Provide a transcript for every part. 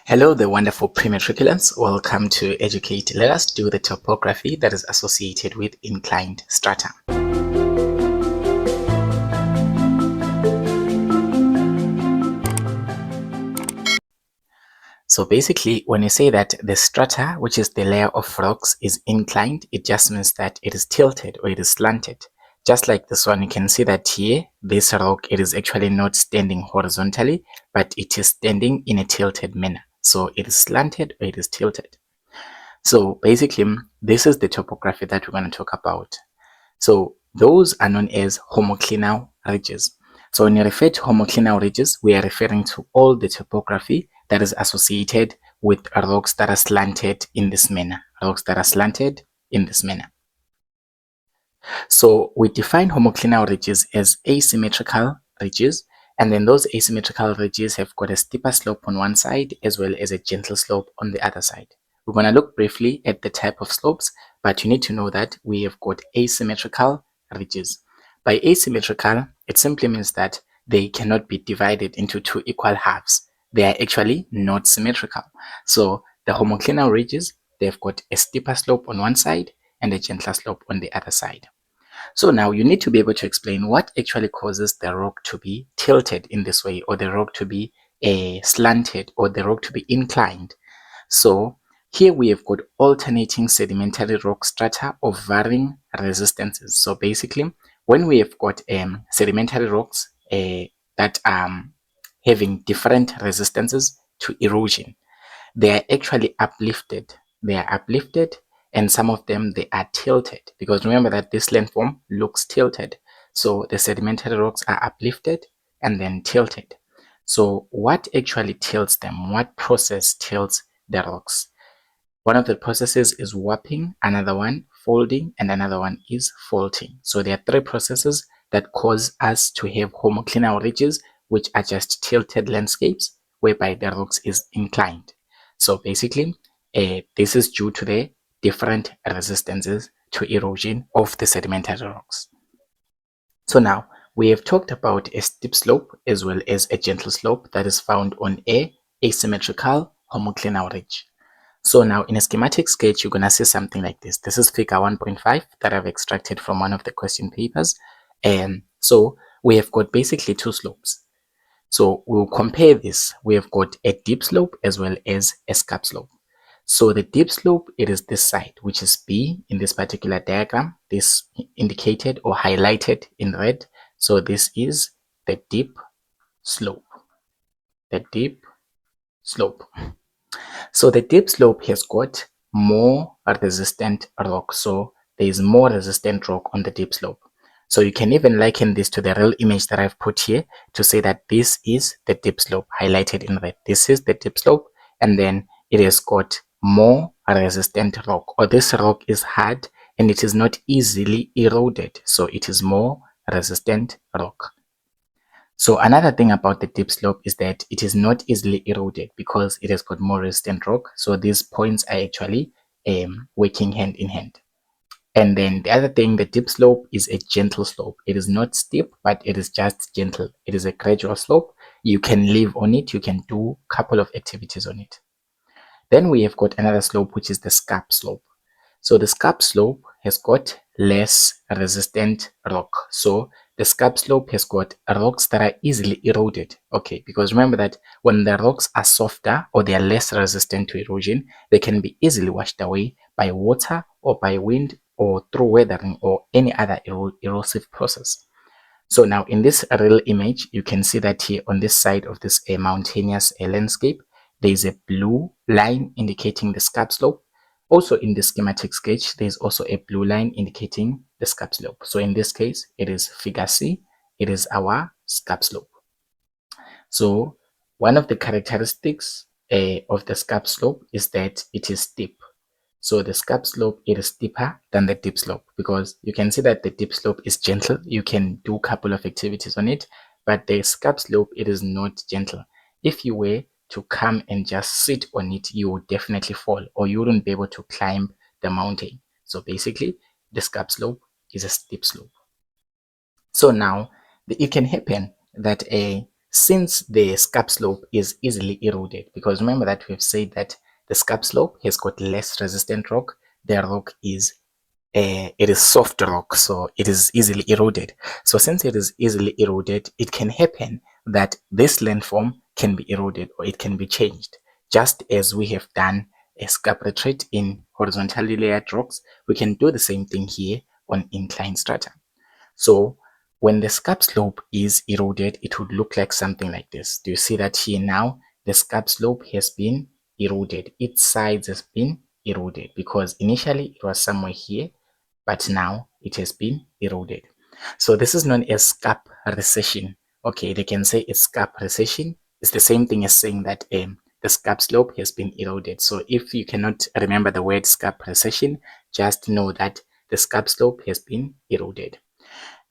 Hello, the wonderful pre-matriculants. Welcome to Educate. Let us do the topography that is associated with inclined strata. So basically, when you say that the strata, which is the layer of rocks, is inclined, it just means that it is tilted or it is slanted. Just like this one, you can see that here, this rock, it is actually not standing horizontally, but it is standing in a tilted manner. So it is slanted or it is tilted. So basically, this is the topography that we're going to talk about. So those are known as homoclinal ridges. So when you refer to homoclinal ridges, we are referring to all the topography that is associated with rocks that are slanted in this manner. Rocks that are slanted in this manner. So we define homoclinal ridges as asymmetrical ridges, and then those asymmetrical ridges have got a steeper slope on one side as well as a gentle slope on the other side. We're going to look briefly at the type of slopes, but you need to know that we have got asymmetrical ridges. By asymmetrical, it simply means that they cannot be divided into two equal halves. They are actually not symmetrical. So the homoclinal ridges, they've got a steeper slope on one side and a gentler slope on the other side. So now you need to be able to explain what actually causes the rock to be tilted in this way, or the rock to be slanted, or the rock to be inclined. So here we have got alternating sedimentary rock strata of varying resistances. So basically, when we have got sedimentary rocks that are having different resistances to erosion, they are actually uplifted. They are uplifted, and some of them, they are tilted, because remember that this landform looks tilted. So the sedimentary rocks are uplifted and then tilted. So what actually tilts them? What process tilts the rocks? One of the processes is warping, another one folding, and another one is faulting. So there are three processes that cause us to have homoclinal ridges, which are just tilted landscapes whereby the rocks is inclined. So basically, this is due to the different resistances to erosion of the sedimentary rocks. So now we have talked about a steep slope as well as a gentle slope that is found on a asymmetrical homoclinal ridge. So now in a schematic sketch, you're going to see something like this. This is figure 1.5 that I've extracted from one of the question papers. And so we have got basically two slopes. So we'll compare this. We have got a deep slope as well as a scarp slope. So the deep slope, it is this side, which is B in this particular diagram, this indicated or highlighted in red. So this is the deep slope, the deep slope. So the deep slope has got more resistant rock. So there is more resistant rock on the deep slope. So you can even liken this to the real image that I've put here to say that this is the deep slope highlighted in red. This is the deep slope, and then it has got more resistant rock, or this rock is hard and it is not easily eroded. So it is more resistant rock. So another thing about the deep slope is that it is not easily eroded because it has got more resistant rock. So these points are actually working hand in hand. And then the other thing, the deep slope is a gentle slope. It is not steep, but it is just gentle. It is a gradual slope. You can live on it. You can do a couple of activities on it. Then we have got another slope, which is the scarp slope. So the scarp slope has got less resistant rock. So the scarp slope has got rocks that are easily eroded. Okay, because remember that when the rocks are softer or they are less resistant to erosion, they can be easily washed away by water or by wind or through weathering or any other erosive process. So now in this real image, you can see that here on this side of this mountainous landscape, there is a blue line indicating the scarp slope. Also in the schematic sketch, there is also a blue line indicating the scarp slope. So in this case, it is figure C, it is our scarp slope. So one of the characteristics of the scarp slope is that it is steep. So the scarp slope, it is steeper than the deep slope, because you can see that the deep slope is gentle. You can do a couple of activities on it, but the scarp slope, it is not gentle. If you were to come and just sit on it, you would definitely fall, or you wouldn't be able to climb the mountain. So basically, the scarp slope is a steep slope. So now it can happen that a since the scarp slope is easily eroded, because remember that we've said that the scarp slope has got less resistant rock, the rock is it is soft rock, so it is easily eroded. So since it is easily eroded, it can happen that this landform can be eroded or it can be changed. Just as we have done a scarp retreat in horizontally layered rocks, we can do the same thing here on inclined strata. So when the scarp slope is eroded, it would look like something like this. Do you see that here now? The scarp slope has been eroded. Its sides has been eroded because initially it was somewhere here, but now it has been eroded. So this is known as scarp recession. Okay, they can say it's scarp recession. It's the same thing as saying that the scarp slope has been eroded. So if you cannot remember the word scarp recession, just know that the scarp slope has been eroded.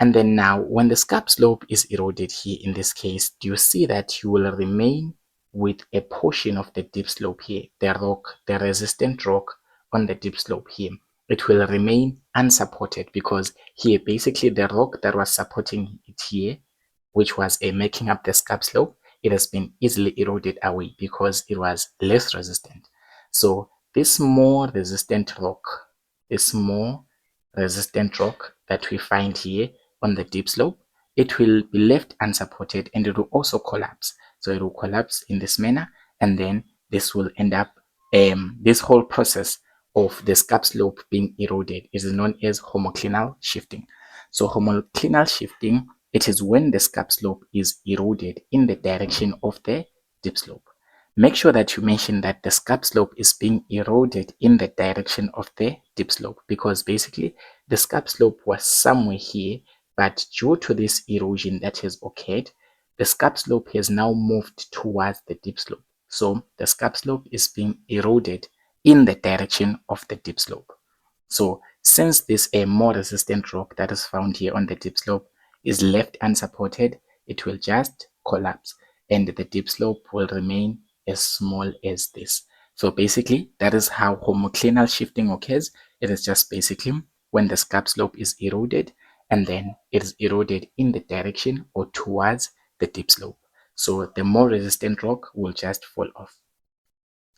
And then now when the scarp slope is eroded here in this case, do you see that you will remain with a portion of the dip slope here, the rock, the resistant rock on the dip slope here. It will remain unsupported because here basically the rock that was supporting it here, which was making up the scarp slope, it has been easily eroded away because it was less resistant. So this more resistant rock, this more resistant rock that we find here on the dip slope, it will be left unsupported and it will also collapse. So it will collapse in this manner, and then this will end up, this whole process of the scarp slope being eroded is known as homoclinal shifting. So homoclinal shifting, it is when the scarp slope is eroded in the direction of the dip slope. Make sure that you mention that the scarp slope is being eroded in the direction of the dip slope, because basically the scarp slope was somewhere here, but due to this erosion that has occurred, the scarp slope has now moved towards the dip slope. So the scarp slope is being eroded in the direction of the dip slope. So since this a more resistant rock that is found here on the dip slope is left unsupported, it will just collapse and the dip slope will remain as small as this. So basically that is how homoclinal shifting occurs. It is just basically when the scarp slope is eroded and then it is eroded in the direction or towards the dip slope. So the more resistant rock will just fall off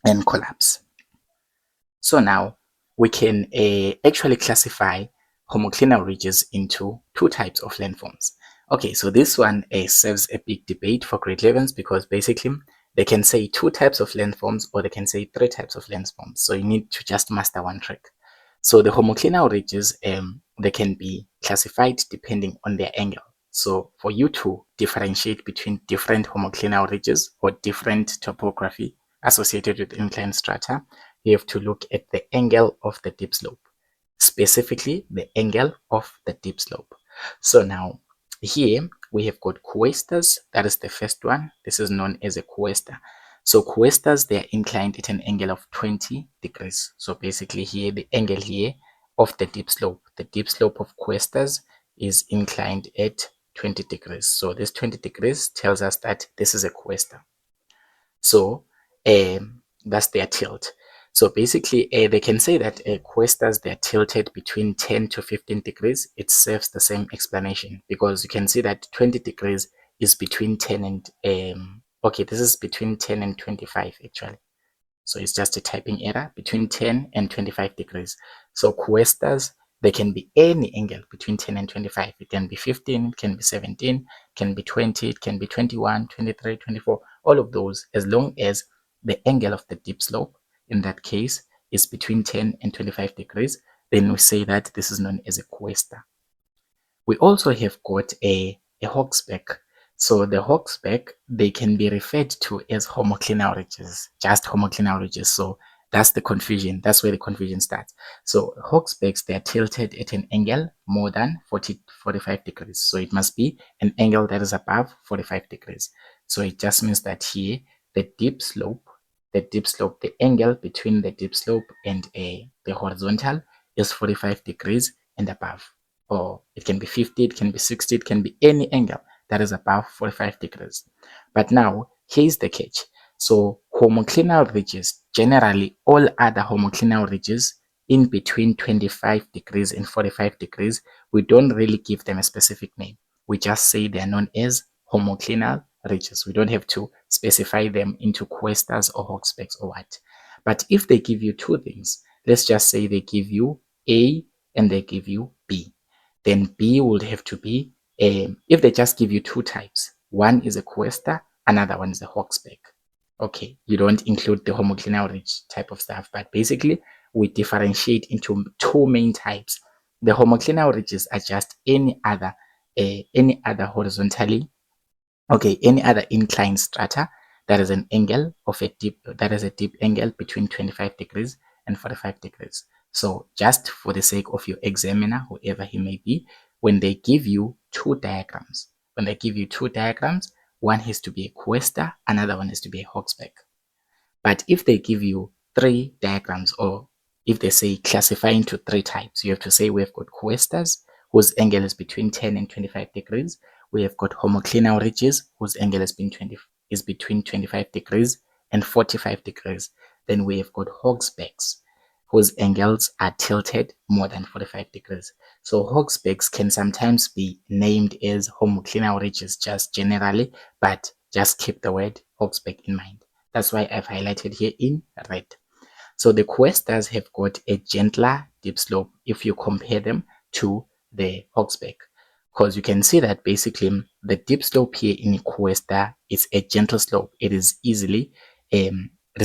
and collapse. So now we can actually classify homoclinal ridges into two types of landforms. Okay, so this one serves a big debate for grade 11s because basically they can say two types of landforms or they can say three types of landforms. So you need to just master one trick. So the homoclinal ridges, they can be classified depending on their angle. So for you to differentiate between different homoclinal ridges or different topography associated with inclined strata, you have to look at the angle of the dip slope, specifically the angle of the dip slope. So now here we have got cuestas. That is the first one. This is known as a cuesta. So cuestas, they are inclined at an angle of 20 degrees. So basically here, the angle here of the dip slope of cuestas is inclined at 20 degrees. So this 20 degrees tells us that this is a cuesta. So that's their tilt. So basically, they can say that cuestas, they're tilted between 10 to 15 degrees. It serves the same explanation because you can see that 20 degrees is between 10 and, okay, this is between 10 and 25 actually. So it's just a typing error between 10 and 25 degrees. So cuestas, they can be any angle between 10 and 25. It can be 15, it can be 17, it can be 20, it can be 21, 23, 24, all of those, as long as the angle of the dip slope in that case is between 10 and 25 degrees, then we say that this is known as a cuesta. We also have got a Hochspeck. So the Hochspeck, they can be referred to as homoclinal ridges, just homoclinal ridges. So that's the confusion. That's where the confusion starts. So Hochspecks, they're tilted at an angle more than 45 degrees. So it must be an angle that is above 45 degrees. So it just means that here, the dip slope, the angle between the dip slope and the horizontal is 45 degrees and above. Or it can be 50, it can be 60, it can be any angle that is above 45 degrees. But now, here's the catch. So homoclinal ridges, generally all other homoclinal ridges in between 25 degrees and 45 degrees, we don't really give them a specific name. We just say they are known as homoclinal ridges. We don't have to specify them into cuestas or hawksbacks or what. But if they give you two things, let's just say they give you A and they give you B, then B would have to be, if they just give you two types, one is a cuesta, another one is a hawksback. Okay, you don't include the homoclinal ridge type of stuff, but basically we differentiate into two main types. The homoclinal ridges are just any other horizontally, okay, any other inclined strata that is an angle of a deep angle between 25 degrees and 45 degrees. So just for the sake of your examiner, whoever he may be, when they give you two diagrams, one has to be a cuesta, another one has to be a hawksback. But if they give you three diagrams, or if they say classify into three types, you have to say we've got cuestas whose angle is between 10 and 25 degrees. We have got homoclinal ridges whose angle is between 25 degrees and 45 degrees. Then we have got hawksbacks whose angles are tilted more than 45 degrees. So hawksbacks can sometimes be named as homoclinal ridges just generally, but just keep the word hawksback in mind. That's why I've highlighted here in red. So the cuestas have got a gentler dip slope if you compare them to the hawksback, because you can see that basically the dip slope here in cuesta is a gentle slope. It is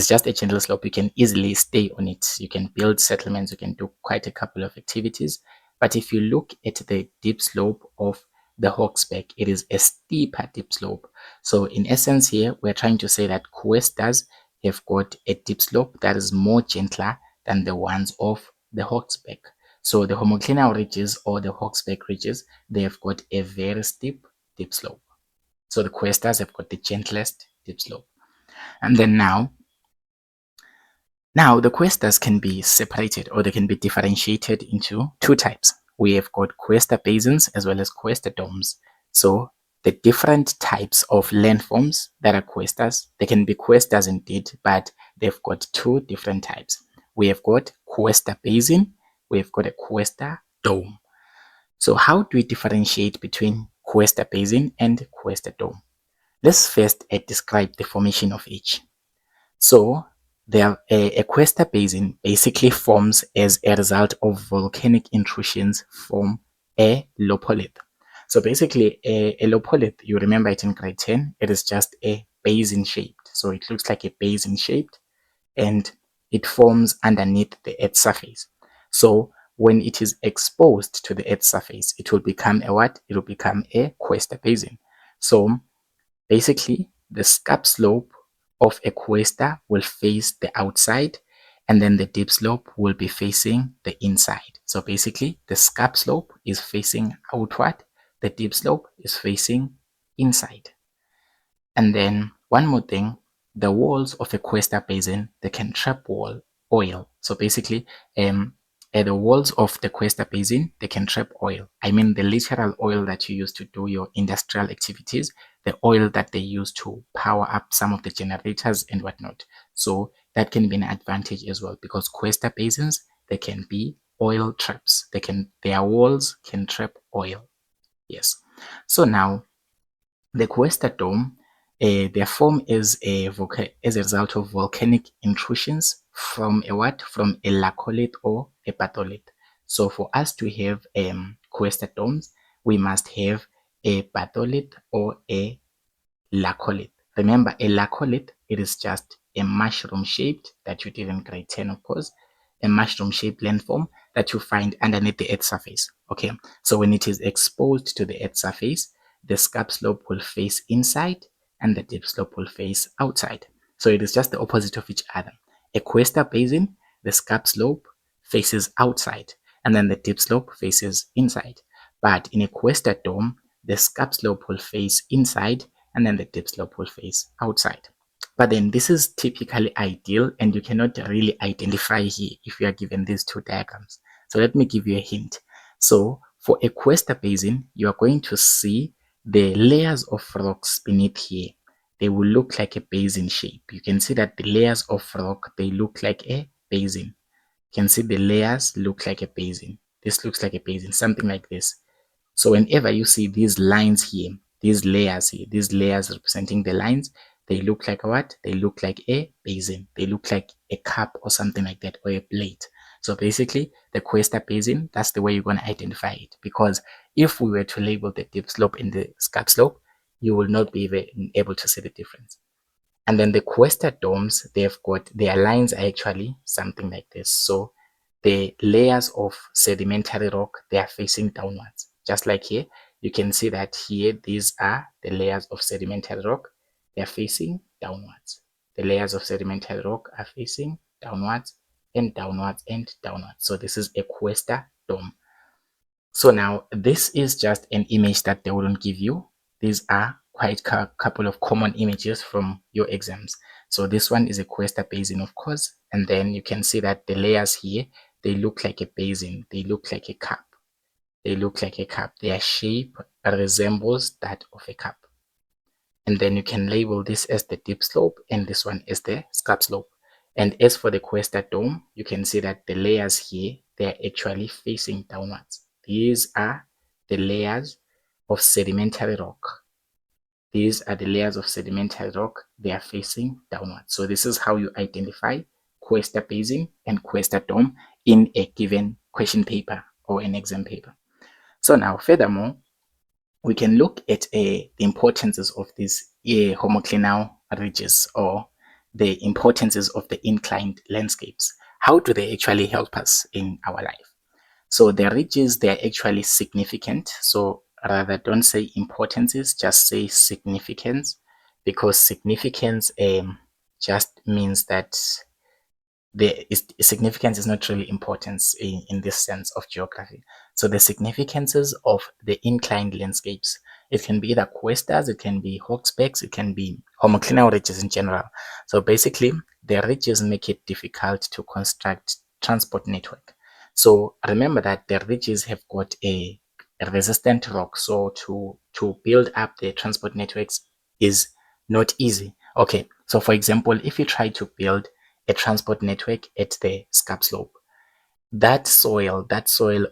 just a gentle slope. You can easily stay on it. You can build settlements. You can do quite a couple of activities. But if you look at the dip slope of the hawksback, it is a steeper dip slope. So in essence here, we're trying to say that cuestas have got a dip slope that is more gentler than the ones of the hawksback. So the homoclinal ridges or the hawksback ridges, they have got a very steep dip slope. So the cuestas have got the gentlest dip slope. And then now the cuestas can be separated, or they can be differentiated into two types. We have got cuesta basins as well as cuesta domes. So the different types of landforms that are cuestas, they can be cuestas indeed, but they've got two different types. We have got cuesta basin, we have got a cuesta dome. So how do we differentiate between cuesta basin and cuesta dome? Let's first describe the formation of each. So a cuesta basin basically forms as a result of volcanic intrusions from a lopolith. So basically a lopolith, you remember it in grade 10, it is just a basin shaped. So it looks like a basin shaped and it forms underneath the Earth's surface. So when it is exposed to the Earth's surface, it will become a what? It will become a cuesta basin. So basically the scarp slope of a cuesta will face the outside, and then the dip slope will be facing the inside. So basically the scarp slope is facing outward, the dip slope is facing inside. And then one more thing, the walls of a cuesta basin, they can trap oil. So basically at the walls of the cuesta basin, they can trap oil. I mean the literal oil that you use to do your industrial activities, the oil that they use to power up some of the generators and whatnot. So that can be an advantage as well, because cuesta basins, they can be oil traps. Their walls can trap oil. Yes. So now the cuesta dome, their form is as a result of volcanic intrusions from a what? From a laccolith or a batholith. So for us to have cuesta domes, we must have a batholith or a laccolith. Remember, a laccolith, it is just a mushroom shaped, that you did in grade 10, of course, a mushroom shaped landform that you find underneath the Earth's surface. Okay, so when it is exposed to the Earth's surface, the scarp slope will face inside and the dip slope will face outside. So it is just the opposite of each other. A cuesta basin, the scarp slope faces outside and then the dip slope faces inside. But in a cuesta dome, the scarp slope will face inside and then the dip slope will face outside. But then this is typically ideal, and you cannot really identify here if you are given these two diagrams. So let me give you a hint. So for a cuesta basin, you are going to see the layers of rocks beneath here. They will look like a basin shape. You can see that the layers of rock, they look like a basin. You can see the layers look like a basin. This looks like a basin, something like this. So whenever you see these lines here, these layers here, these layers representing the lines, they look like what? They look like a basin. They look like a cup or something like that, or a plate. So basically, the Cuesta basin, that's the way you're going to identify it. Because if we were to label the dip slope and the scarp slope, you will not be able to see the difference. And then the Cuesta domes, they've got, their lines are actually something like this. So the layers of sedimentary rock, they are facing downwards. Just like here, you can see that here, these are the layers of sedimentary rock. They are facing downwards. The layers of sedimentary rock are facing downwards and downwards and downwards. So this is a Cuesta dome. So now this is just an image that they wouldn't give you. These are quite a couple of common images from your exams. So this one is a Cuesta basin, of course, and then you can see that the layers here, they look like a basin, they look like a cup. They look like a cup. Their shape resembles that of a cup. And then you can label this as the dip slope and this one as the scarp slope. And as for the Cuesta dome, you can see that the layers here, they're actually facing downwards. These are the layers of sedimentary rock. These are the layers of sedimentary rock. They are facing downwards. So this is how you identify Cuesta basin and Cuesta dome in a given question paper or an exam paper. So now, furthermore, we can look at the importances of these homoclinal ridges, or the importances of the inclined landscapes. How do they actually help us in our life? So the ridges, they are actually significant. So rather, don't say importances, just say significance, because significance just means that significance is not really importance in this sense of geography. So the significances of the inclined landscapes, it can be either cuestas, it can be hawksbacks, it can be homoclinal ridges in general. So basically, the ridges make it difficult to construct transport network. So remember that the ridges have got a resistant rock. So to build up the transport networks is not easy. Okay, so for example, if you try to build a transport network at the scarp slope, that soil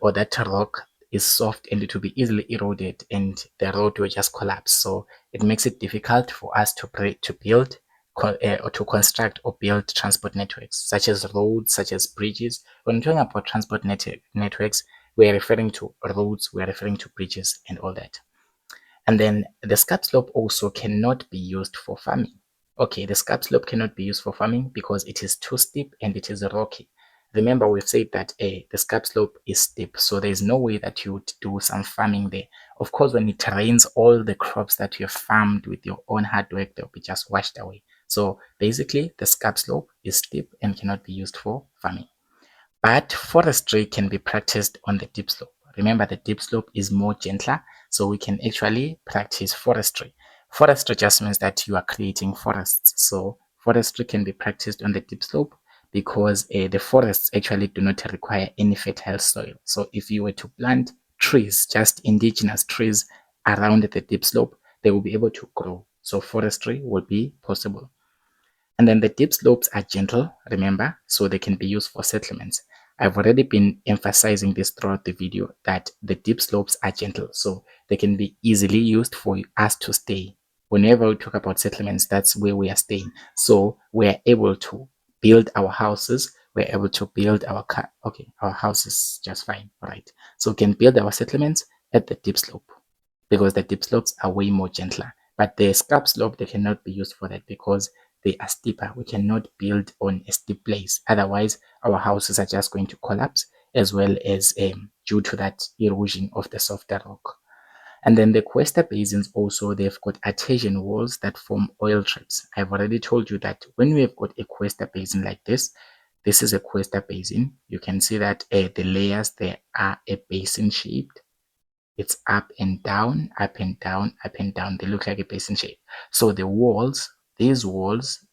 or that rock is soft and it will be easily eroded and the road will just collapse. So it makes it difficult for us to build or to construct or build transport networks such as roads, such as bridges. When we're talking about transport networks, we're referring to roads, we're referring to bridges and all that. And then the scarp slope also cannot be used for farming. Okay, the scarp slope cannot be used for farming because it is too steep and it is rocky. Remember, we've said that the scarp slope is steep, so there's no way that you would do some farming there. Of course, when it rains, all the crops that you have farmed with your own hard work, they'll be just washed away. So basically, the scarp slope is steep and cannot be used for farming. But forestry can be practiced on the dip slope. Remember, the dip slope is more gentler, so we can actually practice forestry. Forestry just means that you are creating forests. So forestry can be practiced on the dip slope because the forests actually do not require any fertile soil. So if you were to plant trees, just indigenous trees around the dip slope, they will be able to grow. So forestry will be possible. And then the dip slopes are gentle, remember, so they can be used for settlements. I've already been emphasizing this throughout the video that the dip slopes are gentle, so they can be easily used for us to stay. Whenever we talk about settlements, that's where we are staying. So we're able to build our houses, we're able to build our our houses just fine, right? So we can build our settlements at the dip slope because the dip slopes are way more gentler. But the scarp slope, they cannot be used for that because they are steeper. We cannot build on a steep place. Otherwise, our houses are just going to collapse as well as due to that erosion of the softer rock. And then the Cuesta basins also, they've got artesian walls that form oil traps. I've already told you that when we have got a Cuesta basin like this is a Cuesta basin. You can see that the layers, they are a basin shaped. It's up and down, up and down, up and down. They look like a basin shape. So the walls, these walls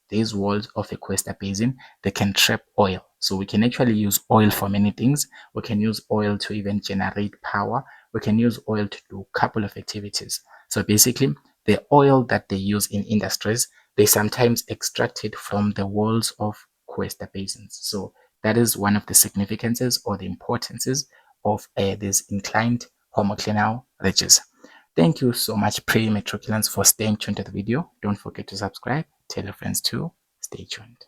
of a Cuesta basin, they can trap oil. So we can actually use oil for many things. We can use oil to even generate power. We can use oil to do a couple of activities. So basically, the oil that they use in industries, they sometimes extract it from the walls of Cuesta basins. So that is one of the significances or the importances of these inclined homoclinal ridges. Thank you so much, pre-matriculants, for staying tuned to the video. Don't forget to subscribe. Tell your friends to stay tuned.